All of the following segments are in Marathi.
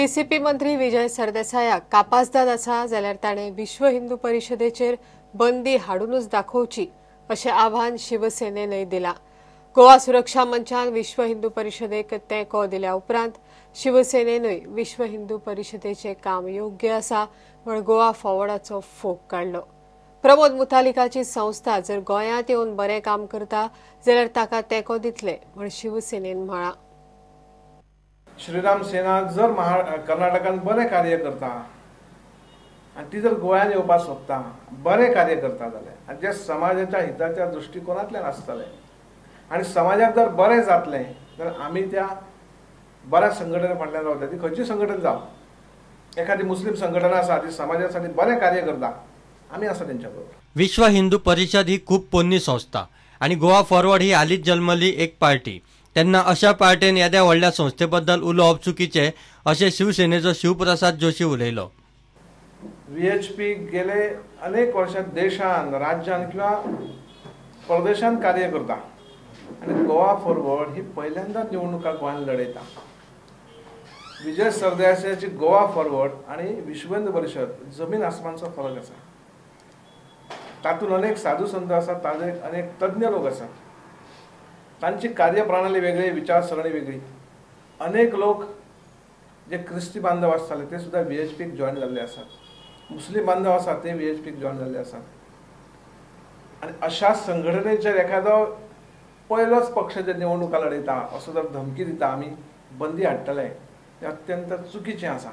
टीसीपी मंत्री विजय सरदेसायाक कापासदाद आसा जाल्यार ताणें विश्व हिंदू परिशदेचेर बंदी हाडूनच दाखोवची अशें आव्हान शिवसेनेनय दिलां। गोवा सुरक्षा मंचान विश्व हिंदू परिशदेक तेंको दिल्या उपरांत शिवसेनेनय विश्व हिंदू परिशदेचें काम योग्य आसा म्हण गोवा फॉरवर्डाचो फोग काडलो। प्रमोद मुतालिकाची संस्था जर गोंयांत येवन बरें काम करता जाल्यार ताका तेंको दितले म्हण शिवसेनेन म्हळां। श्रीराम सेना जर कर्नाटकान बरें कार्य करता आनी ती जर गोंयांत येवपाक सोदता बरें कार्य करता जाल्यार आनी जे समाजाच्या हिताच्या दृश्टिकोनांतल्यान आसतलें आनी समाजाक जर बरें जातलें जाल्यार आमी त्या बऱ्या संघटने फाटल्यान रावता। ती खंयची संघटन जावं, एखादी मुस्लीम संघटना आसा ती समाजा साठी बरें कार्य करता, आमी आसा तेंच्या बरोबर। विश्व हिंदू परिषद ही खूप पोरणी संस्था आणि गोवा फॉरवर्ड ही हालींच जल्मली एक पार्टी। तेन्ना अशा पार्टीन येद्या व्हडल्या संस्थेबद्दल उलोवप चुकीचें अशें शिवसेनेचो शिवप्रसाद जोशी उलयलो। VHP गेले अनेक वर्षां देशान राज्यान किंवा परदेशांत कार्य करता आनी गोवा फॉरवर्ड ही पहिल्यांदाच निवडणुका गोंयांत लढयता। विजय सरदेसायाची गोवा फॉरवर्ड आणि विश्व हिंदू परिषद जमीन आसमानचो फरक आसा। तातूंत अनेक साधू संत आसात, ताजे अनेक तज्ञ लोक आसात, तांची कार्यप्रणाली वेगळी, विचारसरणी वेगळी। अनेक लोक जे ख्रिस्ती बांधव आसताले ते सुद्धा VHPक जॉइन जाल्ले आसात, मुस्लिम बांधव आसात ते VHPक जॉइन जाल्ले आसात। आनी अशा संघटनेचेर एखादो पयलोच पक्ष जे निवडणुका लढयता असो जर धमकी दिता आमी बंदी हाडटले ते अत्यंत चुकीचें आसा।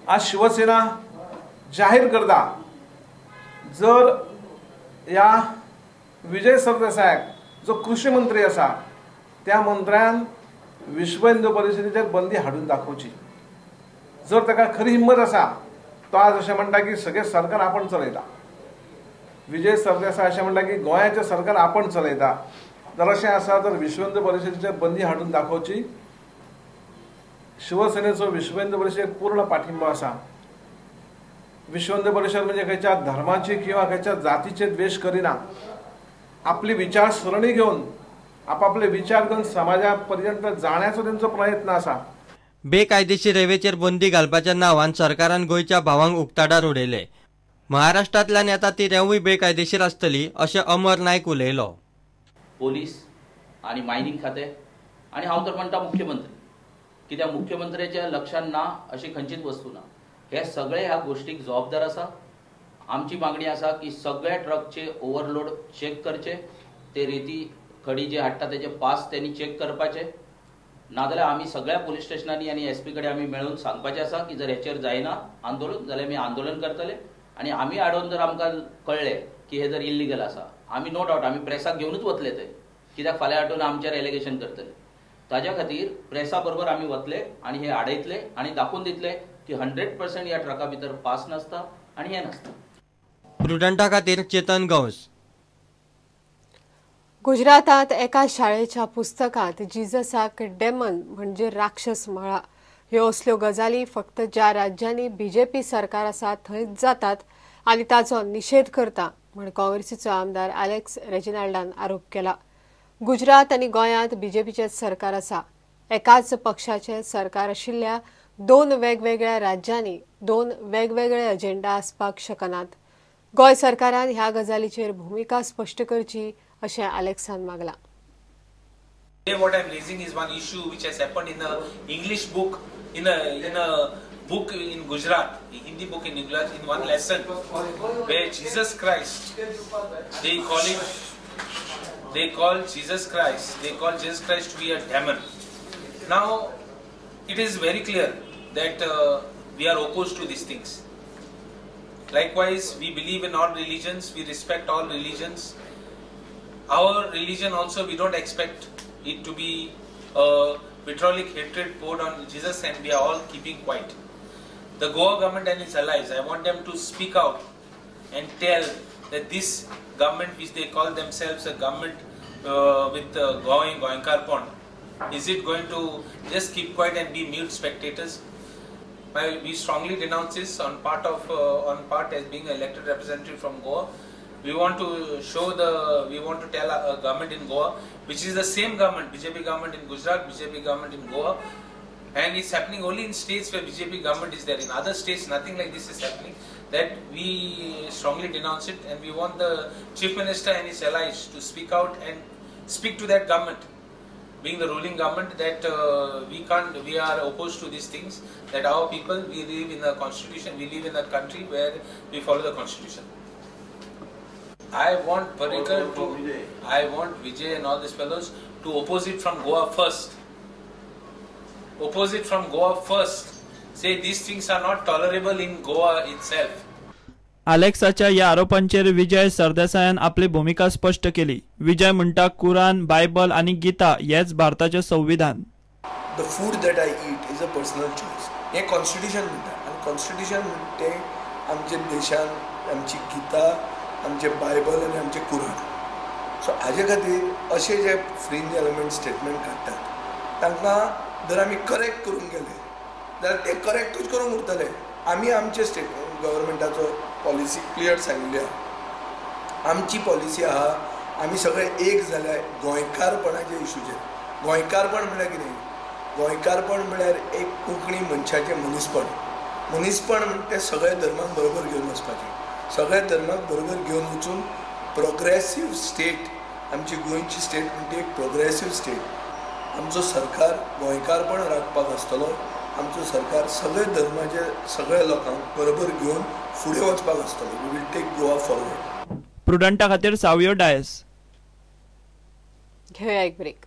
आज शिवसेना जाहीर करता जर या विजय सरदेसायाक जो कृषी मंत्री आसा त्या मंत्र्यान विश्व हिंदू परिषदेचेर बंदी हाडून दाखोवची। जर ताका खरी हिम्मत आसा तो आज अशें म्हणटा की सगळें सरकार आपण चलयता, विजय सरदेसाय अशें म्हणटा की गोंयाचें सरकार आपण चलयता, जर अशें आसा तर विश्व हिंदू परिषदेचेर बंदी हाडून दाखोवची। शिवसेनेचो विश्व हिंदू परिषदेक पूर्ण पाठिंबो आसा। विश्व हिंदू परिषद म्हणजे खंयच्या धर्माची किंवा खंयच्या जातीचे द्वेष करिना, आपली विचारसरणी घेवन आपापले विचार घेवन समाजा पर्यंत जाण्याचो तेंचो प्रयत्न आसा। बेकायदेशीर रेवेचेर बंदी घालपाच्या नांवान सरकारान गोंयच्या भावांक उक्ताडार उडयले। महाराष्ट्रांतल्यान येता ती रेवूय बेकायदेशीर आसतली अशें अमर नायक उलयलो। पोलीस आणि मायनिंग खाते आणि हांव तर म्हणटा मुख्यमंत्री, कित्याक मुख्यमंत्र्याच्या लक्षांत ना अशी खंयचीच वस्तू ना। हे सगळे ह्या गोष्टीक जबाबदार आसा। आमची मागणी आसा की सगळे ट्रकचे ओव्हरलोड चेक करचे, ते रेती खडी जे हाडटा तेजे पास त्यांनी चेक करपाचे, नाजाल्यार आमी सगळ्या पोलीस स्टेशनांनी आनी SP कडेन आमी मेळून सांगपाचें आसा की जर हेचेर जायना आंदोलन जाल्यार आमी आंदोलन करतले। आनी आमी आडोवन जर आमकां कळ्ळें की हे जर इल्लीगल आसा आमी नो डावट आमी प्रेसाक घेवनूच वतले थंय, कित्याक फाल्यां हाडून आमचेर एलिगेशन करतले। ताज्या खातीर प्रेसा बरोबर आमी वतले आनी हे आडयतले आनी दाखोवन दितले की 100% ह्या ट्रका भितर पास नासता आनी हे नासता। प्रुडंटा खातीर चेतन गौस। गुजरातात एका शाळेच्या पुस्तकात जिजसाक डेमन म्हणजे राक्षस म्हळा। ह्यो असल्यो गजाली फक्त ज्या राज्यांनी BJP सरकार आसा थंयच जातात आनी ताचो निषेध करता म्हण काँग्रेसीचो आमदार अलेक्स रेजिनाल्डान आरोप केला। गुजरात आनी गोंयांत BJPचें सरकार आसा। एकाच पक्षाचें सरकार आशिल्ल्या दोन वेगवेगळ्या राज्यांनी दोन वेगवेगळे अजेंडा आसपाक शकनात। गोंय सरकारान ह्या गजालीचेर भूमिका स्पश्ट करची अशें अलेक्सान मागला। What I'm raising is one issue which has happened in a English book, in a book in Gujarat, a Hindi book in Gujarat, in one lesson, where Jesus Christ, they call Jesus Christ to be a demon. Now, it is very clear that we are opposed to these things. Likewise, we believe in all religions, we respect all religions. Our religion also, we don't expect it to be vitriolic hatred poured on Jesus, and we are all keeping quiet. The Goa government and its allies, I want them to speak out and tell that this government, which they call themselves a government with Goenkarpon, is it going to just keep quiet and be mute spectators? We strongly denounce this on part as being an elected representative from Goa. We want to tell government in Goa, which is the same government, BJP government in Gujarat, BJP government in Goa, and it's happening only in states where BJP government is there. In other states, nothing like this is happening. That we strongly denounce it, and we want the Chief Minister and his allies to speak out and speak to that government, being the ruling government, that we are opposed to these things, that our people, we live in a constitution, we live in a country where we follow the constitution. I want Vijay and all these fellows to oppose it from Goa first. Oppose it from Goa first. Say these things are not tolerable in Goa itself. अलेक्साच्या या आरोपांचेर विजय सरदेसायान आपली भूमिका स्पष्ट केली. विजय म्हणटा कुरान, बायबल आणि गीता हेच भारताचे संविधान. The food that I eat is a personal choice. हे कॉन्स्टिट्यूशन म्हणटा, आणि कॉन्स्टिट्यूशन म्हणते आमच्या देशान आमची गीता, आमचे बायबल आणि आमचे कुरान. सो हाजे खातीर अशे जे फ्रिंज एलिमेंट स्टेटमेंट काडटात तांकां जर आमी करेक्ट करून गेले जाल्यार ते करेक्टूच करूंक उरतले. आमी आमचे स्टेट गव्हर्मेंटाचो पॉलिसी क्लियर सांगिल्ली आहा. आमची पॉलिसी आहा, आमी सगळे एक जाल्यार गोंयकारपणाच्या इशूचेर. गोंयकारपण म्हळ्यार कितें? गोंयकारपण म्हळ्यार एक कोंकणी मनशाचें मनीसपण. मनीसपण म्हणजे ते सगळे धर्माक बरोबर घेवन वचपाचें. सगळे धर्माक बरोबर घेवन वचून प्रोग्रेसीव स्टेट, आमची गोंयची स्टेट म्हणजे एक प्रोग्रेसीव स्टेट. आमचो सरकार गोंयकारपण राखपाक आसतलो. आमचो सरकार सगळे धर्माचे सगळे लोकांक बरोबर घेवन फुडें वचपाक आसतलो. We will take Goa forward. प्रुडंटा खातीर सावयो डायस. घेऊया एक ब्रेक.